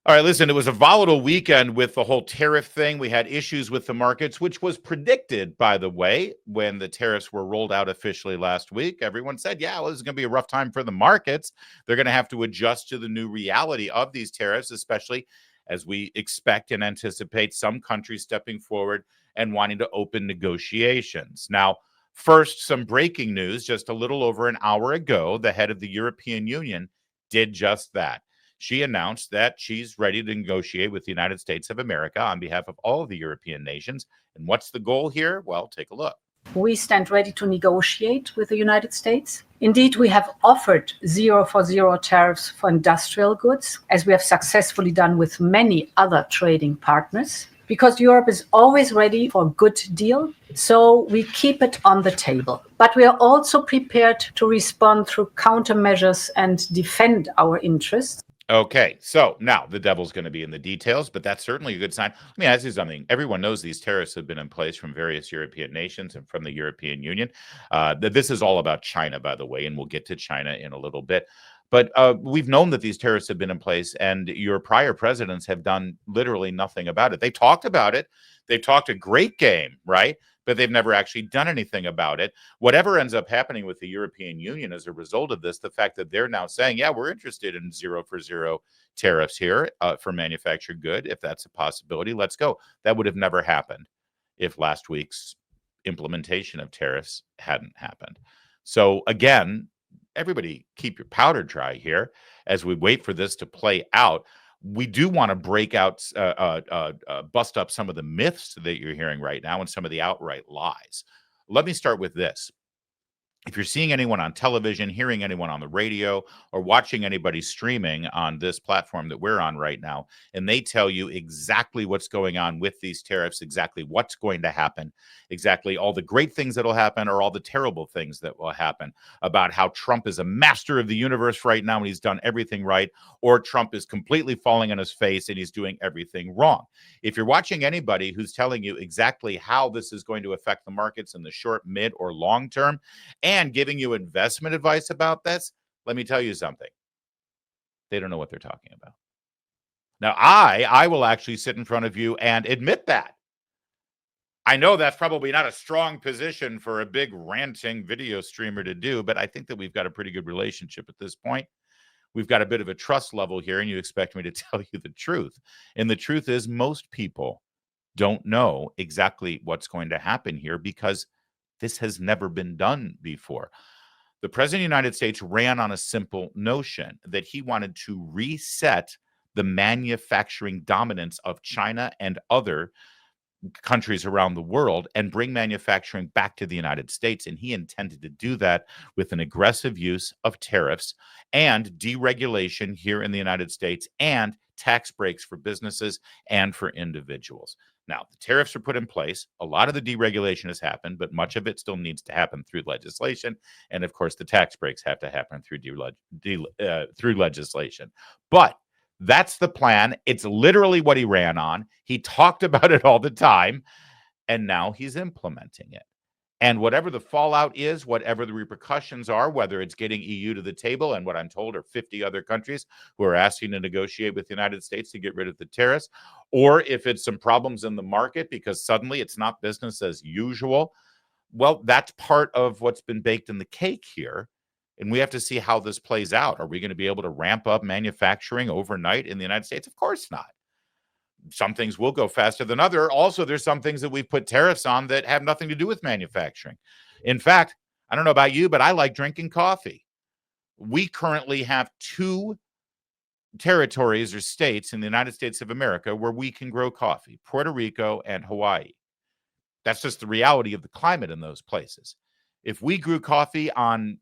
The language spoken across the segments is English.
All right, listen, it was a volatile weekend with the whole tariff thing. We had issues with the markets, which was predicted, by the way, when the tariffs were rolled out officially last week. Everyone said, yeah, well, this is going to be a rough time for the markets. They're going to have to adjust to the new reality of these tariffs, especially as we expect and anticipate some countries stepping forward and wanting to open negotiations. Now, first, some breaking news. Just a little over an hour ago, the head of the European Union did just that. She announced that she's ready to negotiate with the United States of America on behalf of all of the European nations. And what's the goal here? Well, take a look. We stand ready to negotiate with the United States. Indeed, we have offered 0 for 0 tariffs for industrial goods, as we have successfully done with many other trading partners, because Europe is always ready for a good deal. So we keep it on the table. But we are also prepared to respond through countermeasures and defend our interests. Okay, so now the devil's going to be in the details, but that's certainly a good sign. Let me ask you something. Everyone knows these tariffs have been in place from various European nations and from the European Union. This is all about China, by the way, and we'll get to China in a little bit. But we've known that these tariffs have been in place, and your prior presidents have done literally nothing about it. They talked about it. They've talked a great game, right? But they've never actually done anything about it. Whatever ends up happening with the European Union as a result of this, the fact that they're now saying, yeah, we're interested in 0 for 0 tariffs here for manufactured good, if that's a possibility, let's go. That would have never happened if last week's implementation of tariffs hadn't happened. So again, everybody keep your powder dry here as we wait for this to play out. We do want to break out, bust up some of the myths that you're hearing right now and some of the outright lies. Let me start with this. If you're seeing anyone on television, hearing anyone on the radio, or watching anybody streaming on this platform that we're on right now, and they tell you exactly what's going on with these tariffs, exactly what's going to happen, exactly all the great things that will happen or all the terrible things that will happen, about how Trump is a master of the universe right now and he's done everything right, or Trump is completely falling on his face and he's doing everything wrong. If you're watching anybody who's telling you exactly how this is going to affect the markets in the short, mid, or long term, and giving you investment advice about this, let me tell you something. They don't know what they're talking about. Now, I will actually sit in front of you and admit that. I know that's probably not a strong position for a big ranting video streamer to do, but I think that we've got a pretty good relationship at this point. We've got a bit of a trust level here, and you expect me to tell you the truth. And the truth is, most people don't know exactly what's going to happen here because this has never been done before. The president of the United States ran on a simple notion that he wanted to reset the manufacturing dominance of China and other countries around the world and bring manufacturing back to the United States. And he intended to do that with an aggressive use of tariffs and deregulation here in the United States and tax breaks for businesses and for individuals. Now, the tariffs are put in place. A lot of the deregulation has happened, but much of it still needs to happen through legislation. And of course, the tax breaks have to happen through legislation. But that's the plan. It's literally what he ran on. He talked about it all the time, and now he's implementing it. And whatever the fallout is, whatever the repercussions are, whether it's getting EU to the table, and what I'm told are 50 other countries who are asking to negotiate with the United States to get rid of the tariffs, or if it's some problems in the market because suddenly it's not business as usual, well, that's part of what's been baked in the cake here. And we have to see how this plays out. Are we going to be able to ramp up manufacturing overnight in the United States? Of course not. Some things will go faster than other. Also, there's some things that we've put tariffs on that have nothing to do with manufacturing. In fact, I don't know about you, but I like drinking coffee. We currently have 2 territories or states in the United States of America where we can grow coffee, Puerto Rico and Hawaii. That's just the reality of the climate in those places. If we grew coffee on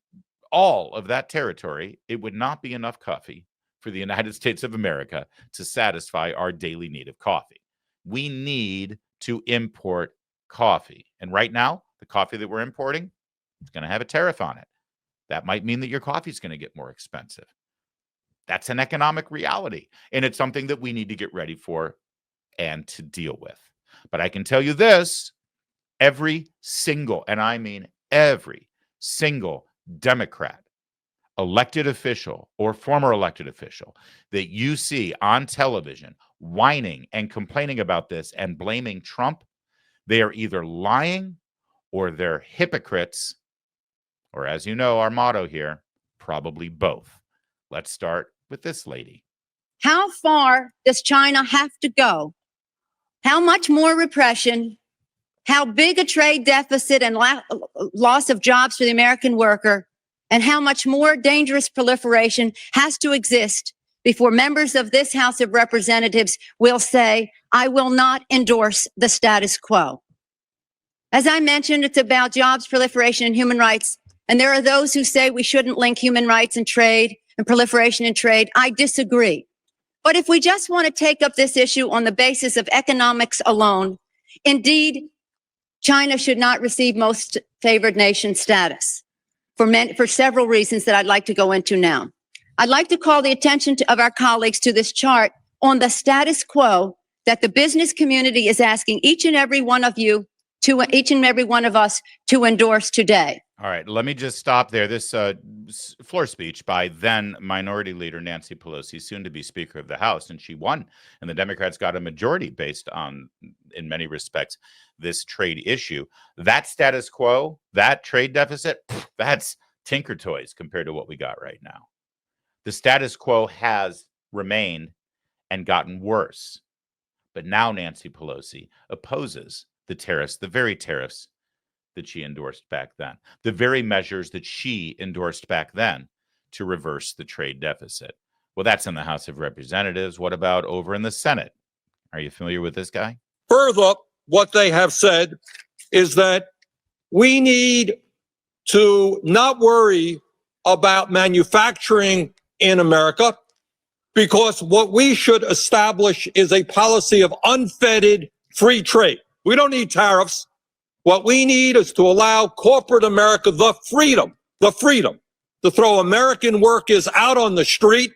all of that territory, it would not be enough coffee for the United States of America to satisfy our daily need of coffee. We need to import coffee. And right now, the coffee that we're importing is going to have a tariff on it. That might mean that your coffee is going to get more expensive. That's an economic reality. And it's something that we need to get ready for and to deal with. But I can tell you this, every single, and I mean every single Democrat elected official or former elected official that you see on television whining and complaining about this and blaming Trump, they are either lying or they're hypocrites, or as you know, our motto here, probably both. Let's start with this lady. How far does China have to go? How much more repression? How big a trade deficit and loss of jobs for the American worker? And how much more dangerous proliferation has to exist before members of this House of Representatives will say, I will not endorse the status quo? As I mentioned, it's about jobs, proliferation, and human rights. And there are those who say we shouldn't link human rights and trade and proliferation and trade. I disagree. But if we just want to take up this issue on the basis of economics alone, indeed, China should not receive most favored nation status for several reasons that I'd like to go into now. I'd like to call the attention of our colleagues to this chart on the status quo that the business community is asking each and every one of us to endorse today. All right, let me just stop there. This floor speech by then Minority Leader Nancy Pelosi, soon to be Speaker of the House, and she won, and the Democrats got a majority based on, in many respects, this trade issue. That status quo, that trade deficit, that's tinker toys compared to what we got right now. The status quo has remained and gotten worse. But now Nancy Pelosi opposes the tariffs, the very tariffs that she endorsed back then, the very measures that she endorsed back then to reverse the trade deficit. Well, that's in the House of Representatives. What about over in the Senate? Are you familiar with this guy? Further, what they have said is that we need to not worry about manufacturing in America, because what we should establish is a policy of unfettered free trade. We don't need tariffs. What we need is to allow corporate America the freedom to throw American workers out on the street,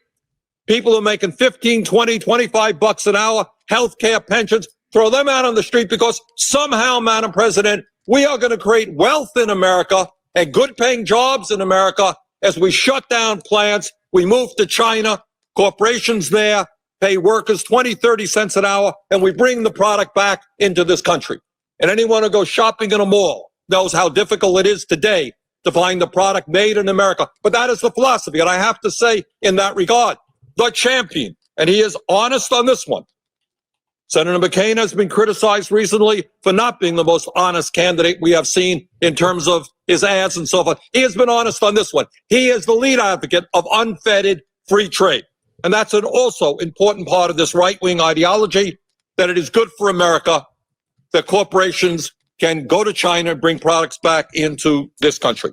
people who are making 15, 20, 25 bucks an hour, healthcare, pensions, throw them out on the street, because somehow, Madam President, we are going to create wealth in America and good paying jobs in America as we shut down plants. We move to China, corporations there pay workers 20, 30 cents an hour, and we bring the product back into this country. And anyone who goes shopping in a mall knows how difficult it is today to find the product made in America. But that is the philosophy. And I have to say, in that regard, the champion, and he is honest on this one. Senator McCain has been criticized recently for not being the most honest candidate we have seen in terms of his ads and so forth. He has been honest on this one. He is the lead advocate of unfettered free trade. And that's an also important part of this right-wing ideology, that it is good for America that corporations can go to China and bring products back into this country.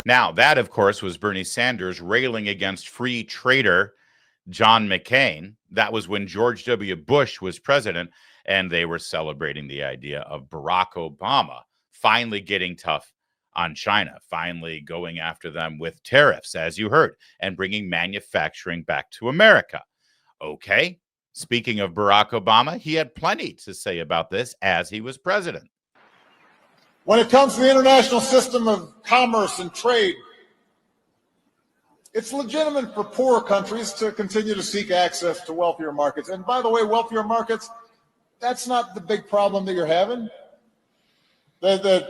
Now, that, of course, was Bernie Sanders railing against free trader John McCain. That was when George W. Bush was president, and they were celebrating the idea of Barack Obama finally getting tough on China, finally going after them with tariffs, as you heard, and bringing manufacturing back to America. Okay. Speaking of Barack Obama, he had plenty to say about this as he was president. When it comes to the international system of commerce and trade, it's legitimate for poorer countries to continue to seek access to wealthier markets. And by the way, wealthier markets, that's not the big problem that you're having. A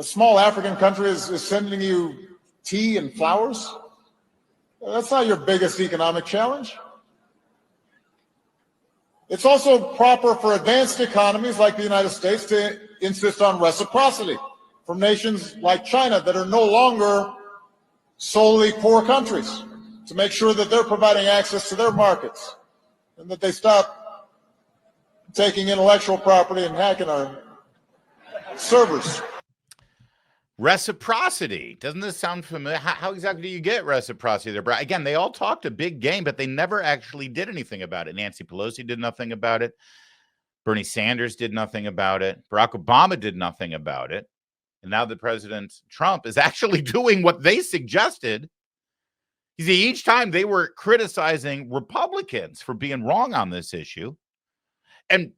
small African country is sending you tea and flowers. That's not your biggest economic challenge. It's also proper for advanced economies like the United States to insist on reciprocity from nations like China that are no longer solely poor countries, to make sure that they're providing access to their markets and that they stop taking intellectual property and hacking our servers. Reciprocity. Doesn't this sound familiar? How exactly do you get reciprocity there? Again, they all talked a big game, but they never actually did anything about it. Nancy Pelosi did nothing about it. Bernie Sanders did nothing about it. Barack Obama did nothing about it. And now the President Trump is actually doing what they suggested. You see, each time they were criticizing Republicans for being wrong on this issue. And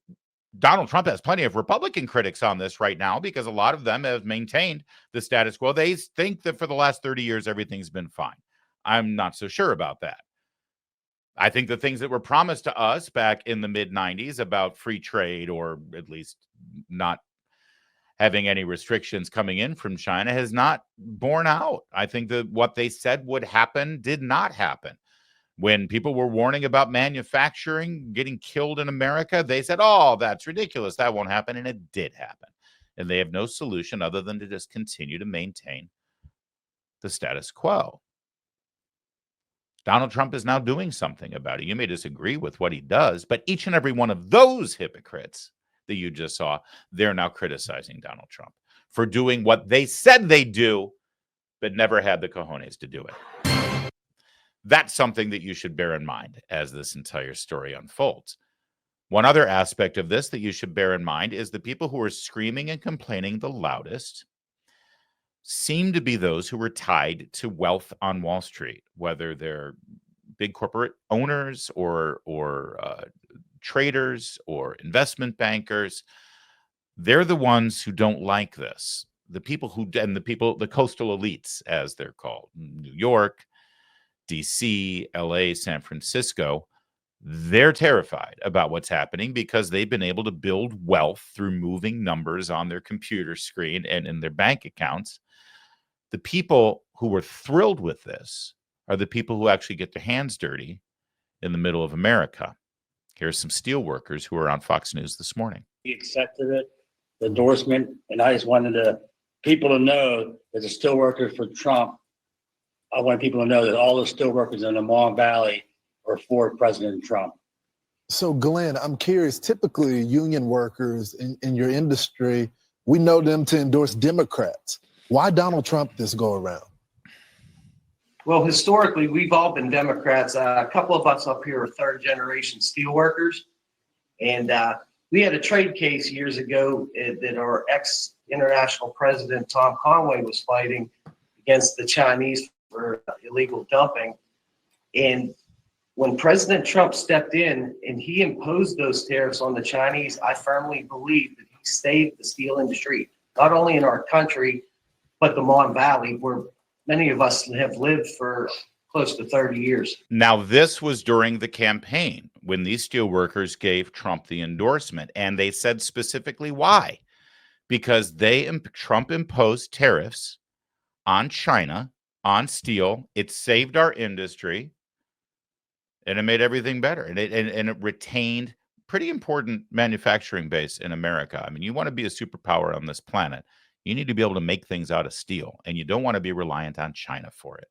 Donald Trump has plenty of Republican critics on this right now because a lot of them have maintained the status quo. They think that for the last 30 years, everything's been fine. I'm not so sure about that. I think the things that were promised to us back in the mid-90s about free trade, or at least not having any restrictions coming in from China, has not borne out. I think that what they said would happen did not happen. When people were warning about manufacturing getting killed in America, they said, oh, that's ridiculous. That won't happen. And it did happen. And they have no solution other than to just continue to maintain the status quo. Donald Trump is now doing something about it. You may disagree with what he does, but each and every one of those hypocrites that you just saw, they're now criticizing Donald Trump for doing what they said they do, but never had the cojones to do it. That's something that you should bear in mind as this entire story unfolds. One other aspect of this that you should bear in mind is the people who are screaming and complaining the loudest seem to be those who were tied to wealth on Wall Street, whether they're big corporate owners or traders or investment bankers. They're the ones who don't like this. The coastal elites, as they're called, New York, DC, LA, San Francisco, they're terrified about what's happening because they've been able to build wealth through moving numbers on their computer screen and in their bank accounts. The people who were thrilled with this are the people who actually get their hands dirty in the middle of America. Here's some steel workers who are on Fox News this morning. We accepted it, the endorsement, and I just wanted people to know that the steel workers for Trump, I want people to know that all the steel workers in the Mon Valley are for President Trump. So, Glenn, I'm curious, typically union workers in your industry, we know them to endorse Democrats. Why Donald Trump this go around? Well, historically, we've all been Democrats. A couple of us up here are third-generation steelworkers. And we had a trade case years ago that our ex-international president, Tom Conway, was fighting against the Chinese for illegal dumping. And when President Trump stepped in and he imposed those tariffs on the Chinese, I firmly believe that he saved the steel industry, not only in our country, but the Mon Valley, where many of us have lived for close to 30 years. Now, this was during the campaign when these steel workers gave Trump the endorsement, and they said specifically why. Because Trump imposed tariffs on China, on steel. It saved our industry, and it made everything better. And it retained pretty important manufacturing base in America. I mean, you want to be a superpower on this planet, you need to be able to make things out of steel, and you don't want to be reliant on China for it.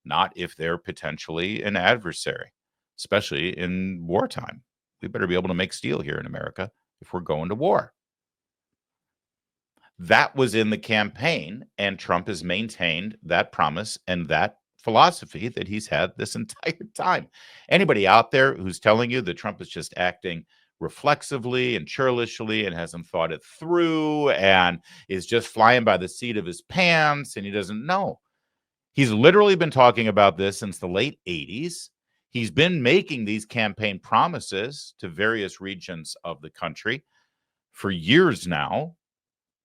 Not if they're potentially an adversary, especially in wartime. We better be able to make steel here in America if we're going to war. That was in the campaign, and Trump has maintained that promise and that philosophy that he's had this entire time. Anybody out there who's telling you that Trump is just acting reflexively and churlishly and hasn't thought it through and is just flying by the seat of his pants and he doesn't know. He's literally been talking about this since the late 80s. He's been making these campaign promises to various regions of the country for years now.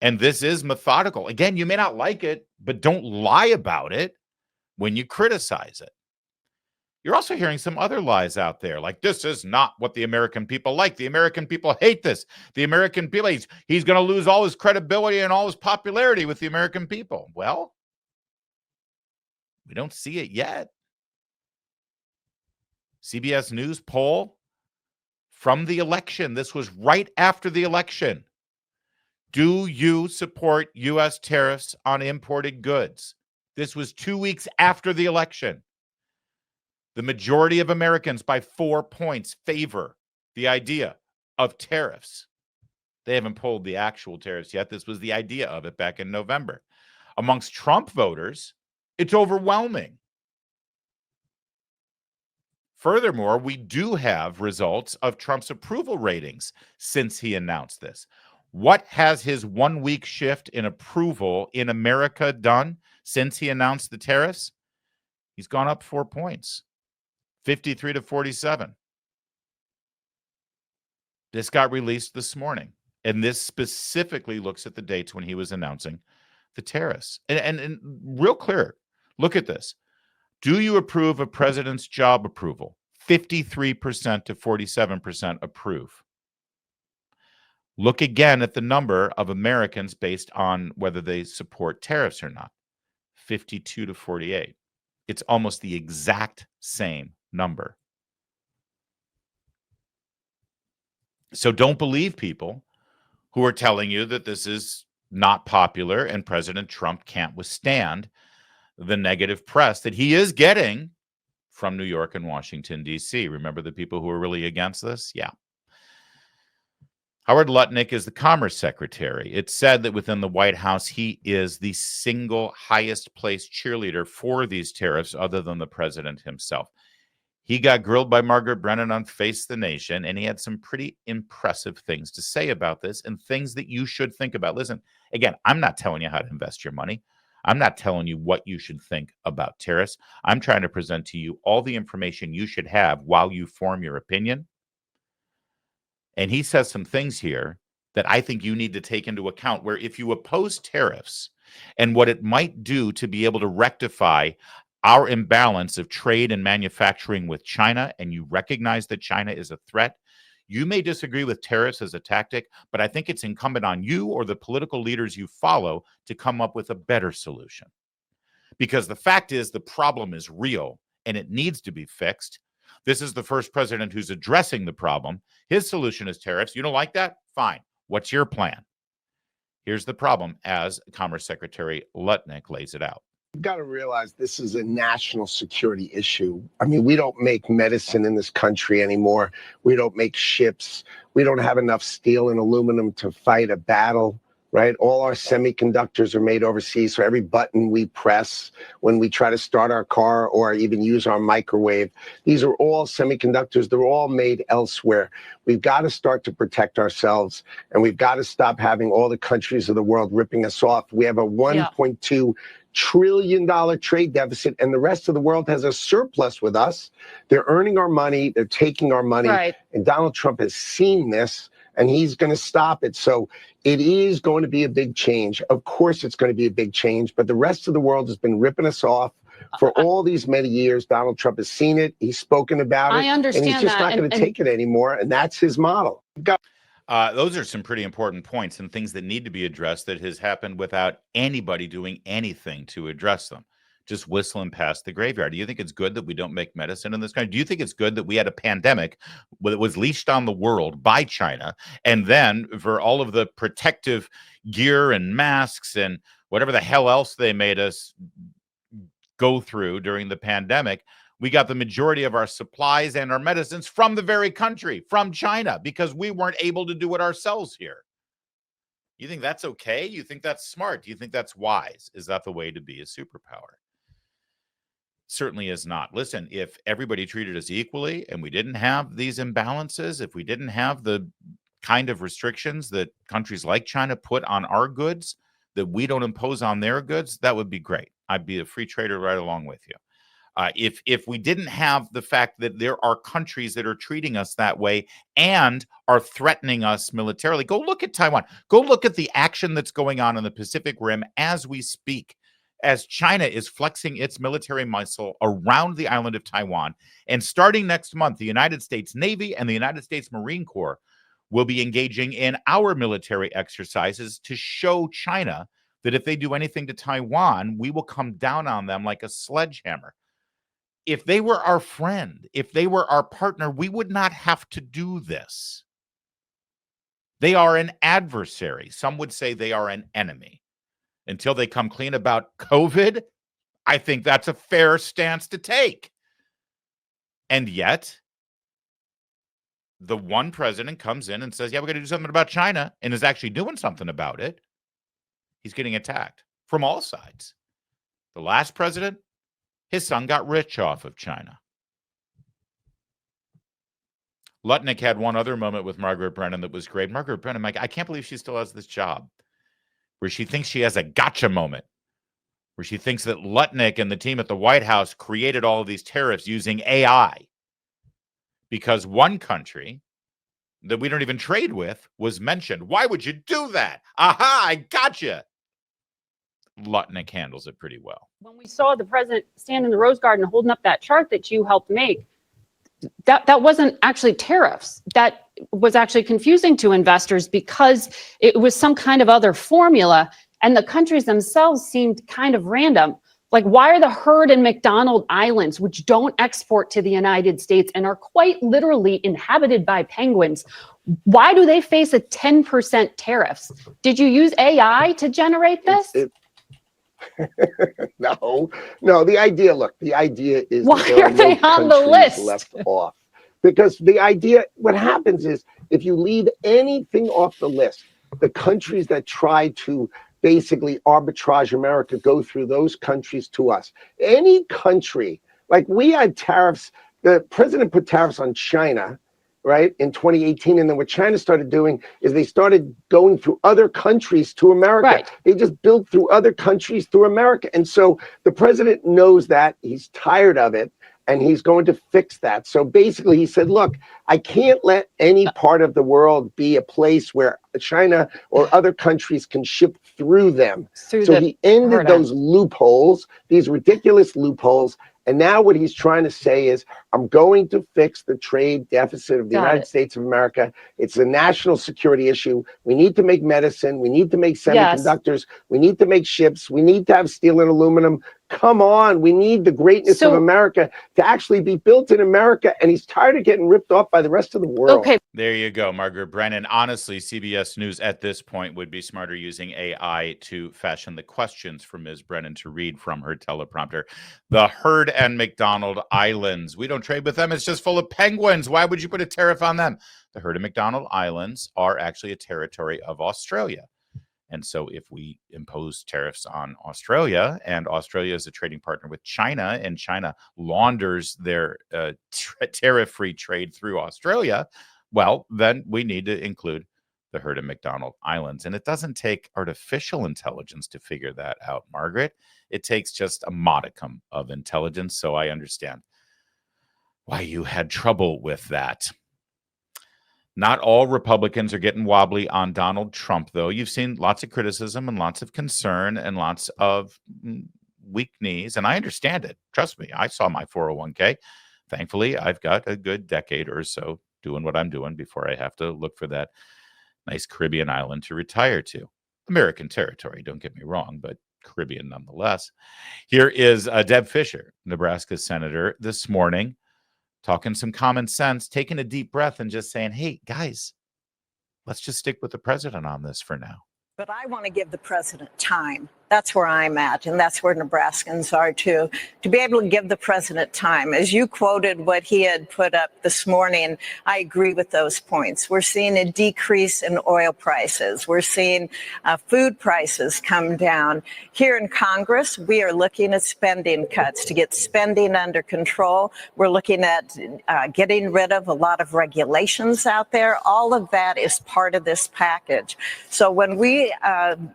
And this is methodical. Again, you may not like it, but don't lie about it when you criticize it. You're also hearing some other lies out there, like this is not what the American people like. The American people hate this. The American people, he's going to lose all his credibility and all his popularity with the American people. Well, we don't see it yet. CBS News poll from the election. This was right after the election. Do you support U.S. tariffs on imported goods? This was 2 weeks after the election. The majority of Americans by 4 points favor the idea of tariffs. They haven't polled the actual tariffs yet. This was the idea of it back in November. Amongst Trump voters, it's overwhelming. Furthermore, we do have results of Trump's approval ratings since he announced this. What has his 1 week shift in approval in America done since he announced the tariffs? He's gone up 4 points, 53 to 47. This got released this morning. And this specifically looks at the dates when he was announcing the tariffs. And real clear, look at this. Do you approve of president's job approval? 53% to 47% approve. Look again at the number of Americans based on whether they support tariffs or not. 52 to 48. It's almost the exact same number. So don't believe people who are telling you that this is not popular and President Trump can't withstand the negative press that he is getting from New York and Washington, D.C. Remember the people who are really against this? Yeah. Howard Lutnick is the Commerce Secretary. It's said that within the White House, he is the single highest placed cheerleader for these tariffs other than the president himself. He got grilled by Margaret Brennan on Face the Nation, and he had some pretty impressive things to say about this and things that you should think about. Listen, again, I'm not telling you how to invest your money. I'm not telling you what you should think about tariffs. I'm trying to present to you all the information you should have while you form your opinion. And he says some things here that I think you need to take into account, where if you oppose tariffs and what it might do to be able to rectify our imbalance of trade and manufacturing with China, and you recognize that China is a threat, you may disagree with tariffs as a tactic, but I think it's incumbent on you or the political leaders you follow to come up with a better solution. Because the fact is, the problem is real and it needs to be fixed. This is the first president who's addressing the problem. His solution is tariffs. You don't like that? Fine. What's your plan? Here's the problem as Commerce Secretary Lutnick lays it out. You've got to realize this is a national security issue. I mean, we don't make medicine in this country anymore. We don't make ships. We don't have enough steel and aluminum to fight a battle, right? All our semiconductors are made overseas. So every button we press when we try to start our car or even use our microwave, these are all semiconductors. They're all made elsewhere. We've got to start to protect ourselves, and we've got to stop having all the countries of the world ripping us off. We have a $1.2 trillion trade deficit, and the rest of the world has a surplus with us. They're earning our money. They're taking our money. Right. And Donald Trump has seen this, and he's going to stop it. So it is going to be a big change. Of course, it's going to be a big change, but the rest of the world has been ripping us off for all these many years. Donald Trump has seen it. He's spoken about it. I understand and he's just that. not going to take it anymore. And that's his model. Those are some pretty important points and things that need to be addressed that has happened without anybody doing anything to address them. Just whistling past the graveyard. Do you think it's good that we don't make medicine in this country? Do you think it's good that we had a pandemic that was leashed on the world by China, and then for all of the protective gear and masks and whatever the hell else they made us go through during the pandemic, we got the majority of our supplies and our medicines from the very country, from China, because we weren't able to do it ourselves here. You think that's okay? You think that's smart? Do you think that's wise? Is that the way to be a superpower? Certainly is not. Listen, if everybody treated us equally and we didn't have these imbalances, if we didn't have the kind of restrictions that countries like China put on our goods that we don't impose on their goods, that would be great. I'd be a free trader right along with you. If we didn't have the fact that there are countries that are treating us that way and are threatening us militarily, go look at Taiwan. Go look at the action that's going on in the Pacific Rim as we speak, as China is flexing its military muscle around the island of Taiwan. And starting next month, the United States Navy and the United States Marine Corps will be engaging in our military exercises to show China that if they do anything to Taiwan, we will come down on them like a sledgehammer. If they were our friend, if they were our partner, we would not have to do this. They are an adversary. Some would say they are an enemy. Until they come clean about COVID, I think that's a fair stance to take. And yet, the one president comes in and says, yeah, we're going to do something about China, and is actually doing something about it. He's getting attacked from all sides. The last president, his son got rich off of China. Lutnick had one other moment with Margaret Brennan that was great. Margaret Brennan, Mike, I can't believe she still has this job, where she thinks she has a gotcha moment, where she thinks that Lutnick and the team at the White House created all of these tariffs using AI because one country that we don't even trade with was mentioned. Why would you do that? Aha, I gotcha. Lutnick handles it pretty well. When we saw the president stand in the Rose Garden holding up that chart that you helped make, that wasn't actually tariffs. That was actually confusing to investors because it was some kind of other formula, and the countries themselves seemed kind of random. Like, why are the Heard and McDonald Islands, which don't export to the United States and are quite literally inhabited by penguins, why do they face a 10% tariffs? Did you use AI to generate this? No. The idea is why that there are they no on the countries list? left off. Because the idea, what happens is if you leave anything off the list, the countries that try to basically arbitrage America go through those countries to us. Any country, like we had tariffs, the president put tariffs on China, right, in 2018. And then what China started doing is they started going through other countries to America. Right. They just built through other countries through America. And so the president knows that. He's tired of it. And he's going to fix that. So basically, he said, look, I can't let any part of the world be a place where China or other countries can ship through them. So he ended those loopholes, these ridiculous loopholes. And now what he's trying to say is, I'm going to fix the trade deficit of the United States of America. It's a national security issue. We need to make medicine. We need to make semiconductors. We need to make ships. We need to have steel and aluminum. Come on, we need the greatness of America to actually be built in America. And he's tired of getting ripped off by the rest of the world. Okay. There you go, Margaret Brennan. Honestly, CBS News at this point would be smarter using AI to fashion the questions for Ms. Brennan to read from her teleprompter. The Heard and McDonald Islands. We don't trade with them. It's just full of penguins. Why would you put a tariff on them? The Heard and McDonald Islands are actually a territory of Australia. And so if we impose tariffs on Australia, and Australia is a trading partner with China, and China launders their tariff-free trade through Australia, well, then we need to include the Heard and McDonald Islands. And it doesn't take artificial intelligence to figure that out, Margaret. It takes just a modicum of intelligence. So I understand why you had trouble with that. Not all Republicans are getting wobbly on Donald Trump, though. You've seen lots of criticism and lots of concern and lots of weak knees, and I understand it. Trust me, I saw my 401k. Thankfully, I've got a good decade or so doing what I'm doing before I have to look for that nice Caribbean island to retire to. American territory, don't get me wrong, but Caribbean nonetheless. Here is Deb Fischer, Nebraska senator, this morning, talking some common sense, taking a deep breath and just saying, hey, guys, let's just stick with the president on this for now. But I want to give the president time. That's where I'm at, and that's where Nebraskans are too, to be able to give the president time. As you quoted what he had put up this morning, I agree with those points. We're seeing a decrease in oil prices. We're seeing food prices come down. Here in Congress, we are looking at spending cuts to get spending under control. We're looking at getting rid of a lot of regulations out there. All of that is part of this package. So when we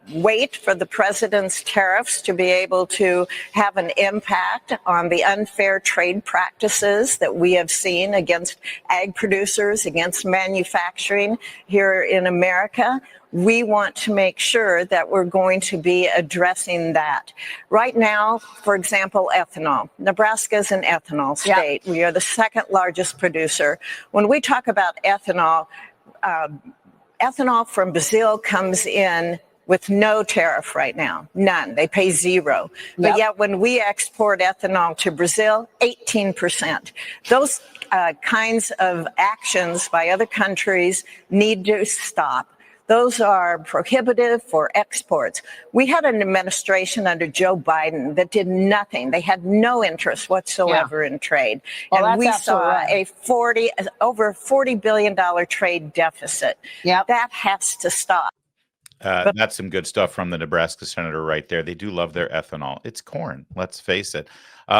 wait for the president's tariffs to be able to have an impact on the unfair trade practices that we have seen against ag producers, against manufacturing here in America, we want to make sure that we're going to be addressing that. Right now, for example, ethanol. Nebraska is an ethanol state. We are the second largest producer. When we talk about ethanol, ethanol from Brazil comes in with no tariff right now, none. They pay zero. But yet when we export ethanol to Brazil, 18%. Those kinds of actions by other countries need to stop. Those are prohibitive for exports. We had an administration under Joe Biden that did nothing. They had no interest whatsoever in trade. Well, and we that's saw right. over $40 billion trade deficit. That has to stop. That's some good stuff from the Nebraska senator right there. They do love their ethanol. It's corn, let's face it.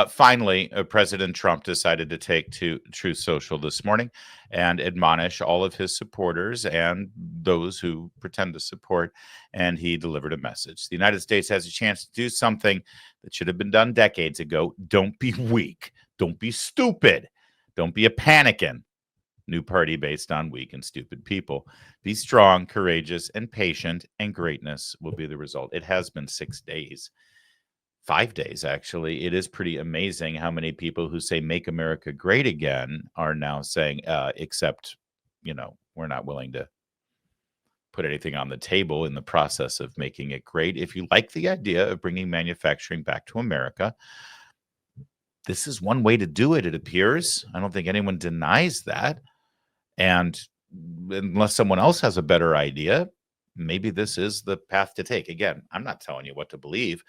Finally, President Trump decided to take to Truth Social this morning and admonish all of his supporters and those who pretend to support, and he delivered a message. The United States has a chance to do something that should have been done decades ago. Don't be weak. Don't be stupid. Don't be a panicking. New party based on weak and stupid people. Be strong, courageous, and patient, and greatness will be the result. It has been 6 days. 5 days, actually. It is pretty amazing how many people who say make America great again are now saying, except, we're not willing to put anything on the table in the process of making it great. If you like the idea of bringing manufacturing back to America, this is one way to do it, it appears. I don't think anyone denies that. And unless someone else has a better idea, maybe this is the path to take. Again, I'm not telling you what to believe.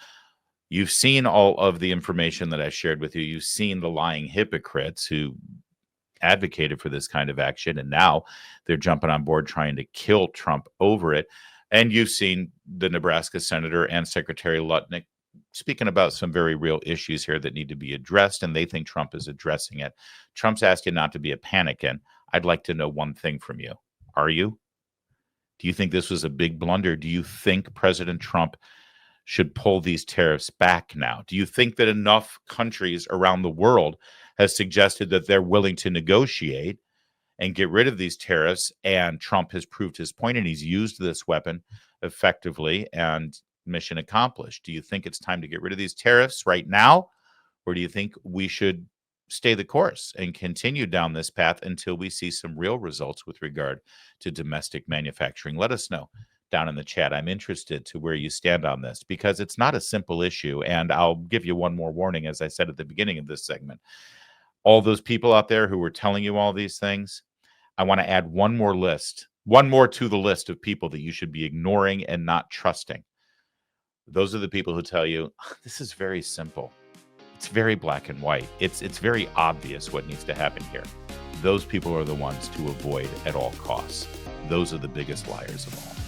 You've seen all of the information that I shared with you. You've seen the lying hypocrites who advocated for this kind of action, and now they're jumping on board trying to kill Trump over it. And you've seen the Nebraska senator and Secretary Lutnick speaking about some very real issues here that need to be addressed, and they think Trump is addressing it. Trump's asked you not to be a panican. I'd like to know one thing from you. Are you? Do you think this was a big blunder? Do you think President Trump should pull these tariffs back now? Do you think that enough countries around the world has suggested that they're willing to negotiate and get rid of these tariffs, and Trump has proved his point and he's used this weapon effectively and mission accomplished? Do you think it's time to get rid of these tariffs right now, or do you think we should stay the course and continue down this path until we see some real results with regard to domestic manufacturing? Let us know down in the chat. I'm interested to where you stand on this, because it's not a simple issue. And I'll give you one more warning, as I said at the beginning of this segment. All those people out there who were telling you all these things, I want to add one more to the list of people that you should be ignoring and not trusting. Those are the people who tell you, this is very simple. It's very black and white. It's very obvious what needs to happen here. Those people are the ones to avoid at all costs. Those are the biggest liars of all.